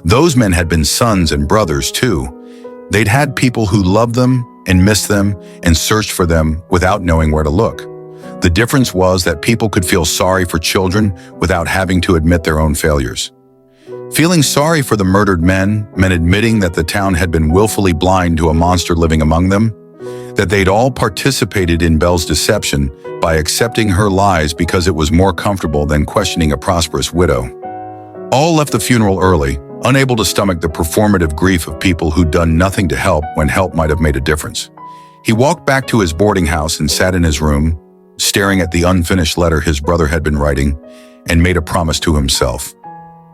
Those men had been sons and brothers too. They'd had people who loved them and missed them and searched for them without knowing where to look. The difference was that people could feel sorry for children without having to admit their own failures. Feeling sorry for the murdered men meant admitting that the town had been willfully blind to a monster living among them, that they'd all participated in Belle's deception by accepting her lies because it was more comfortable than questioning a prosperous widow. All left the funeral early, unable to stomach the performative grief of people who'd done nothing to help when help might have made a difference. He walked back to his boarding house and sat in his room, staring at the unfinished letter his brother had been writing, and made a promise to himself.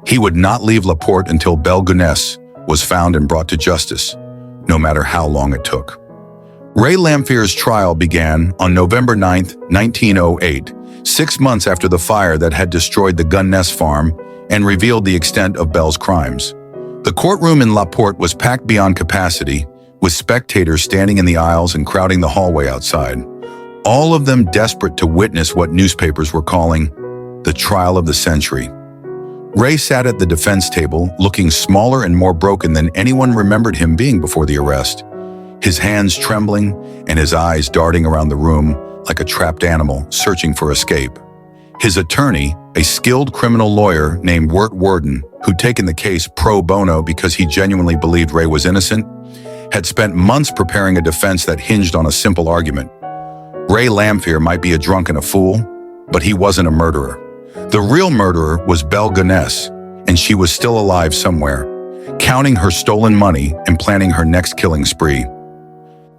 He would not leave Laporte until Belle Gunness was found and brought to justice, no matter how long it took. Ray Lamphere's trial began on November 9, 1908, 6 months after the fire that had destroyed the Gunness farm and revealed the extent of Belle's crimes. The courtroom in Laporte was packed beyond capacity, with spectators standing in the aisles and crowding the hallway outside, all of them desperate to witness what newspapers were calling the trial of the century. Ray sat at the defense table, looking smaller and more broken than anyone remembered him being before the arrest, his hands trembling and his eyes darting around the room like a trapped animal searching for escape. His attorney, a skilled criminal lawyer named Wirt Worden, who'd taken the case pro bono because he genuinely believed Ray was innocent, had spent months preparing a defense that hinged on a simple argument. Ray Lamphere might be a drunk and a fool, but he wasn't a murderer. The real murderer was Belle Gunness, and she was still alive somewhere, counting her stolen money and planning her next killing spree.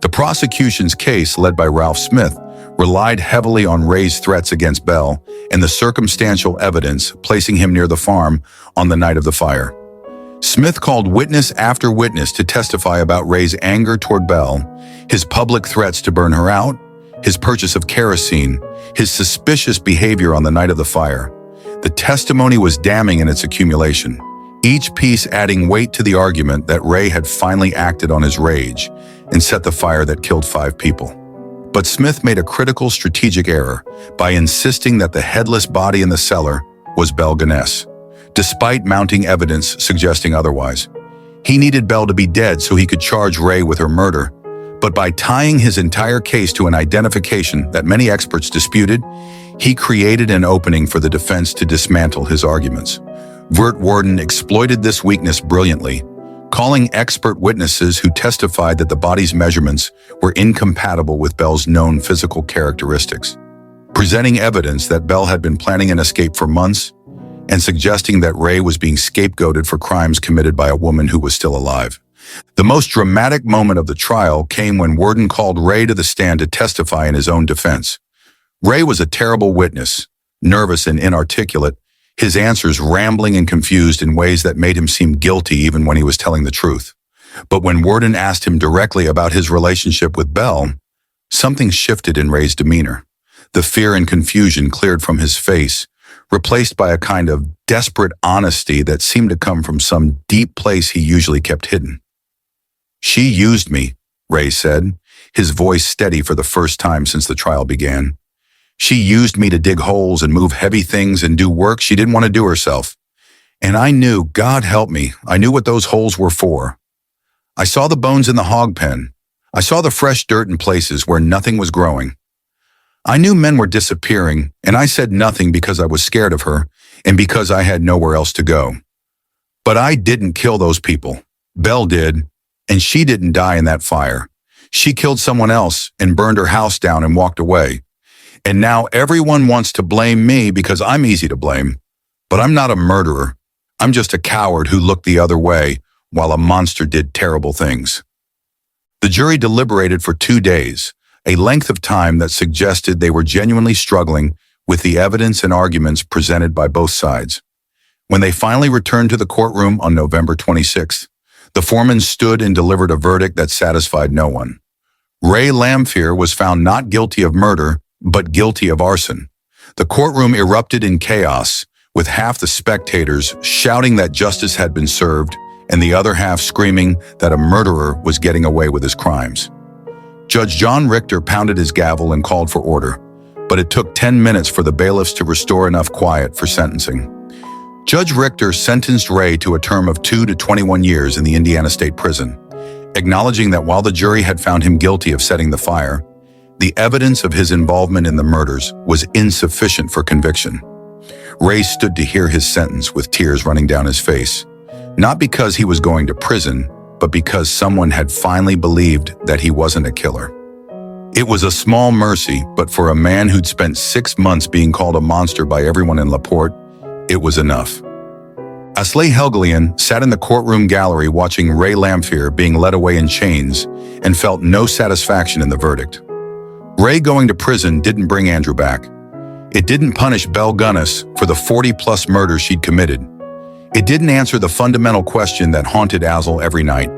The prosecution's case, led by Ralph Smith, relied heavily on Ray's threats against Belle and the circumstantial evidence placing him near the farm on the night of the fire. Smith called witness after witness to testify about Ray's anger toward Belle, his public threats to burn her out, his purchase of kerosene, his suspicious behavior on the night of the fire. The testimony was damning in its accumulation, each piece adding weight to the argument that Ray had finally acted on his rage and set the fire that killed 5 people. But Smith made a critical strategic error by insisting that the headless body in the cellar was Belle Gunness, despite mounting evidence suggesting otherwise. He needed Belle to be dead so he could charge Ray with her murder, but by tying his entire case to an identification that many experts disputed, he created an opening for the defense to dismantle his arguments. Wirt Worden exploited this weakness brilliantly, calling expert witnesses who testified that the body's measurements were incompatible with Belle's known physical characteristics, presenting evidence that Belle had been planning an escape for months, and suggesting that Ray was being scapegoated for crimes committed by a woman who was still alive. The most dramatic moment of the trial came when Worden called Ray to the stand to testify in his own defense. Ray was a terrible witness, nervous and inarticulate, his answers rambling and confused in ways that made him seem guilty even when he was telling the truth. But when Worden asked him directly about his relationship with Belle, something shifted in Ray's demeanor. The fear and confusion cleared from his face, replaced by a kind of desperate honesty that seemed to come from some deep place he usually kept hidden. "She used me," Ray said, his voice steady for the first time since the trial began. "She used me to dig holes and move heavy things and do work she didn't want to do herself. And I knew, God help me, I knew what those holes were for. I saw the bones in the hog pen. I saw the fresh dirt in places where nothing was growing. I knew men were disappearing, and I said nothing because I was scared of her and because I had nowhere else to go. But I didn't kill those people. Belle did, and she didn't die in that fire. She killed someone else and burned her house down and walked away. And now everyone wants to blame me because I'm easy to blame. But I'm not a murderer. I'm just a coward who looked the other way while a monster did terrible things." The jury deliberated for 2 days, a length of time that suggested they were genuinely struggling with the evidence and arguments presented by both sides. When they finally returned to the courtroom on November 26th, the foreman stood and delivered a verdict that satisfied no one. Ray Lamphere was found not guilty of murder, but guilty of arson. The courtroom erupted in chaos, with half the spectators shouting that justice had been served and the other half screaming that a murderer was getting away with his crimes. Judge John Richter pounded his gavel and called for order, but it took 10 minutes for the bailiffs to restore enough quiet for sentencing. Judge Richter sentenced Ray to a term of 2 to 21 years in the Indiana State Prison, acknowledging that while the jury had found him guilty of setting the fire, the evidence of his involvement in the murders was insufficient for conviction. Ray stood to hear his sentence with tears running down his face, not because he was going to prison, but because someone had finally believed that he wasn't a killer. It was a small mercy, but for a man who'd spent 6 months being called a monster by everyone in LaPorte, it was enough. Asley Helgelian sat in the courtroom gallery watching Ray Lamphere being led away in chains and felt no satisfaction in the verdict. Ray going to prison didn't bring Andrew back. It didn't punish Belle Gunness for the 40-plus murders she'd committed. It didn't answer the fundamental question that haunted Azel every night.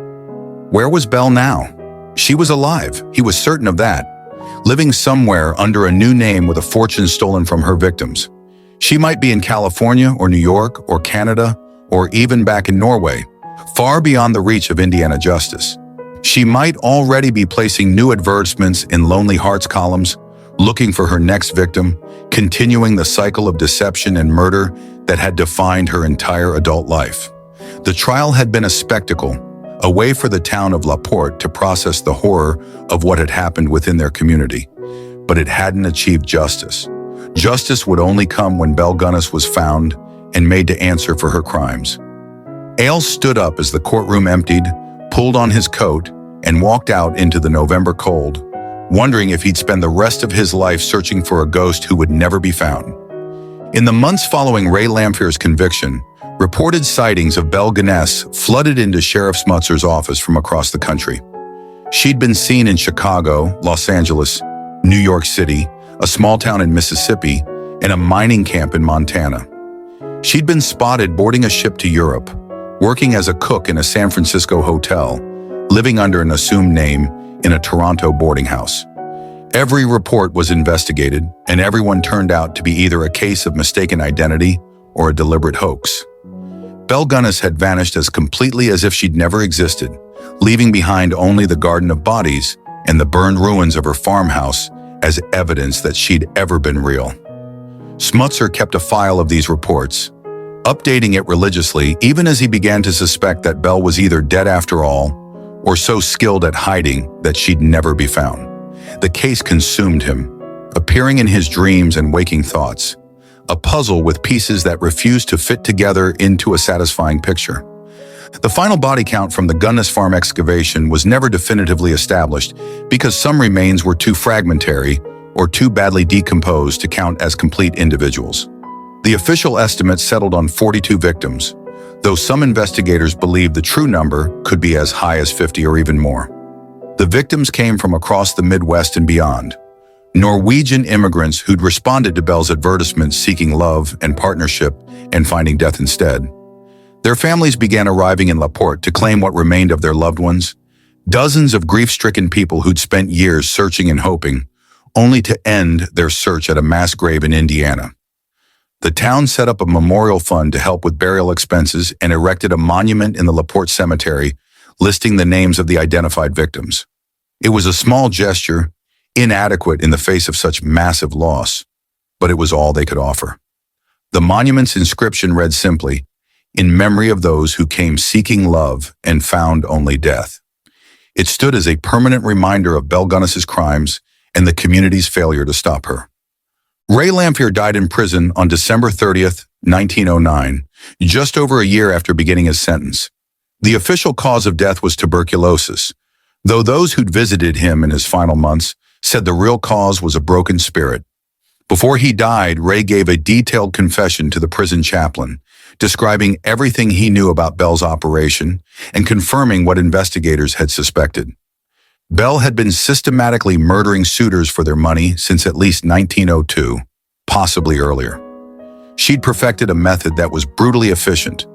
Where was Belle now? She was alive, he was certain of that, living somewhere under a new name with a fortune stolen from her victims. She might be in California or New York or Canada or even back in Norway, far beyond the reach of Indiana justice. She might already be placing new advertisements in Lonely Hearts columns, looking for her next victim, continuing the cycle of deception and murder that had defined her entire adult life. The trial had been a spectacle, a way for the town of LaPorte to process the horror of what had happened within their community. But it hadn't achieved justice. Justice would only come when Belle Gunness was found and made to answer for her crimes. Ailes stood up as the courtroom emptied, pulled on his coat, and walked out into the November cold, wondering if he'd spend the rest of his life searching for a ghost who would never be found. In the months following Ray Lamphere's conviction, reported sightings of Belle Gunness flooded into Sheriff Smutzer's office from across the country. She'd been seen in Chicago, Los Angeles, New York City, a small town in Mississippi, and a mining camp in Montana. She'd been spotted boarding a ship to Europe, working as a cook in a San Francisco hotel, living under an assumed name in a Toronto boarding house. Every report was investigated, and everyone turned out to be either a case of mistaken identity or a deliberate hoax. Belle Gunness had vanished as completely as if she'd never existed, leaving behind only the garden of bodies and the burned ruins of her farmhouse as evidence that she'd ever been real. Smutzer kept a file of these reports, updating it religiously even as he began to suspect that Belle was either dead after all or so skilled at hiding that she'd never be found. The case consumed him, appearing in his dreams and waking thoughts, a puzzle with pieces that refused to fit together into a satisfying picture. The final body count from the Gunness farm excavation was never definitively established because some remains were too fragmentary or too badly decomposed to count as complete individuals. The official estimate settled on 42 victims, though some investigators believe the true number could be as high as 50 or even more. The victims came from across the Midwest and beyond. Norwegian immigrants who'd responded to Belle's advertisements seeking love and partnership and finding death instead. Their families began arriving in LaPorte to claim what remained of their loved ones. Dozens of grief-stricken people who'd spent years searching and hoping, only to end their search at a mass grave in Indiana. The town set up a memorial fund to help with burial expenses and erected a monument in the LaPorte Cemetery, listing the names of the identified victims. It was a small gesture, inadequate in the face of such massive loss, but it was all they could offer. The monument's inscription read simply, "In memory of those who came seeking love and found only death." It stood as a permanent reminder of Belle Gunness's crimes and the community's failure to stop her. Ray Lamphere died in prison on December 30th, 1909, just over a year after beginning his sentence. The official cause of death was tuberculosis, though those who'd visited him in his final months said the real cause was a broken spirit. Before he died, Ray gave a detailed confession to the prison chaplain, describing everything he knew about Belle's operation and confirming what investigators had suspected. Belle had been systematically murdering suitors for their money since at least 1902, possibly earlier. She'd perfected a method that was brutally efficient.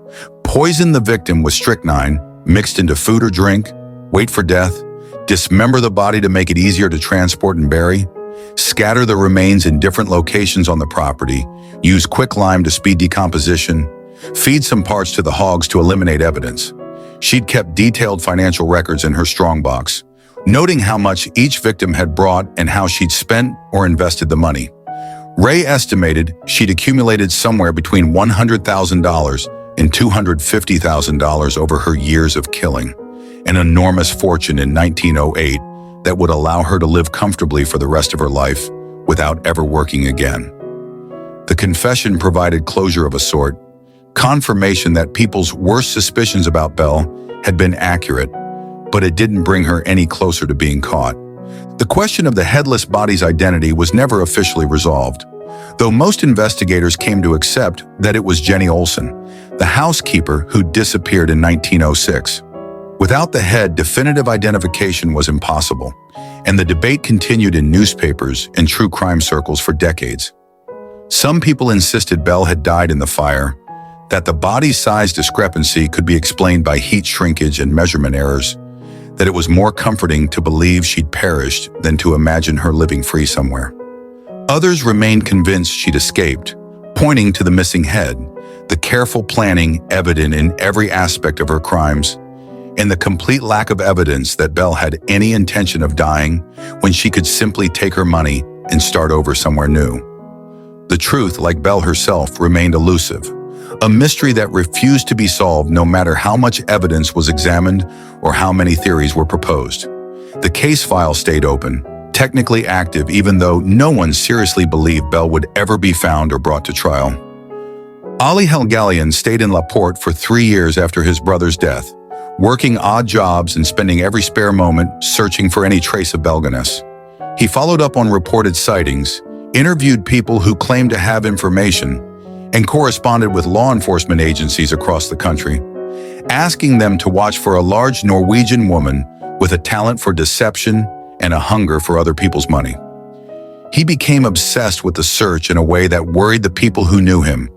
Poison the victim with strychnine, mixed into food or drink, wait for death, dismember the body to make it easier to transport and bury, scatter the remains in different locations on the property, use quicklime to speed decomposition, feed some parts to the hogs to eliminate evidence. She'd kept detailed financial records in her strongbox, noting how much each victim had brought and how she'd spent or invested the money. Ray estimated she'd accumulated somewhere between $100,000 and $250,000 over her years of killing, an enormous fortune in 1908 that would allow her to live comfortably for the rest of her life without ever working again. The confession provided closure of a sort, confirmation that people's worst suspicions about Belle had been accurate, but it didn't bring her any closer to being caught. The question of the headless body's identity was never officially resolved, though most investigators came to accept that it was Jenny Olson, the housekeeper who disappeared in 1906. Without the head, definitive identification was impossible, and the debate continued in newspapers and true crime circles for decades. Some people insisted Belle had died in the fire, that the body's size discrepancy could be explained by heat shrinkage and measurement errors, that it was more comforting to believe she'd perished than to imagine her living free somewhere. Others remained convinced she'd escaped, pointing to the missing head, the careful planning evident in every aspect of her crimes, and the complete lack of evidence that Belle had any intention of dying when she could simply take her money and start over somewhere new. The truth, like Belle herself, remained elusive, a mystery that refused to be solved no matter how much evidence was examined or how many theories were proposed. The case file stayed open, technically active even though no one seriously believed Belle would ever be found or brought to trial. Ali Helgalian stayed in LaPorte for 3 years after his brother's death, working odd jobs and spending every spare moment searching for any trace of Belle Gunness. He followed up on reported sightings, interviewed people who claimed to have information, and corresponded with law enforcement agencies across the country, asking them to watch for a large Norwegian woman with a talent for deception and a hunger for other people's money. He became obsessed with the search in a way that worried the people who knew him,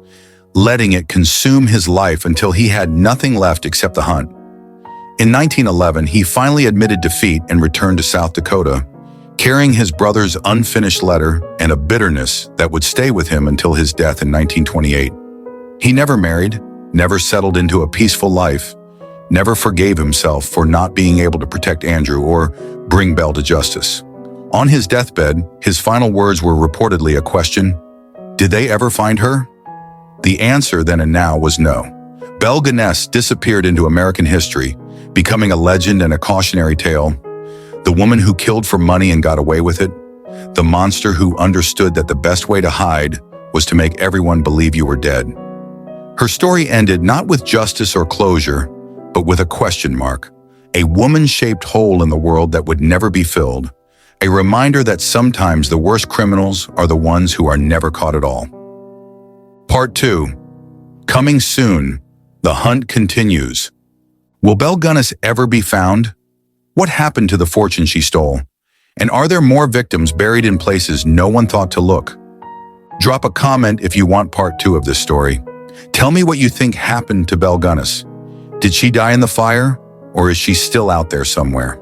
letting it consume his life until he had nothing left except the hunt. In 1911, he finally admitted defeat and returned to South Dakota, carrying his brother's unfinished letter and a bitterness that would stay with him until his death in 1928. He never married, never settled into a peaceful life, never forgave himself for not being able to protect Andrew or bring Belle to justice. On his deathbed, his final words were reportedly a question: did they ever find her? The answer then and now was no. Belle Gunness disappeared into American history, becoming a legend and a cautionary tale. The woman who killed for money and got away with it. The monster who understood that the best way to hide was to make everyone believe you were dead. Her story ended not with justice or closure, but with a question mark. A woman-shaped hole in the world that would never be filled. A reminder that sometimes the worst criminals are the ones who are never caught at all. Part 2. Coming soon. The hunt continues. Will Belle Gunness ever be found? What happened to the fortune she stole? And are there more victims buried in places no one thought to look? Drop a comment if you want part 2 of this story. Tell me what you think happened to Belle Gunness. Did she die in the fire, or is she still out there somewhere?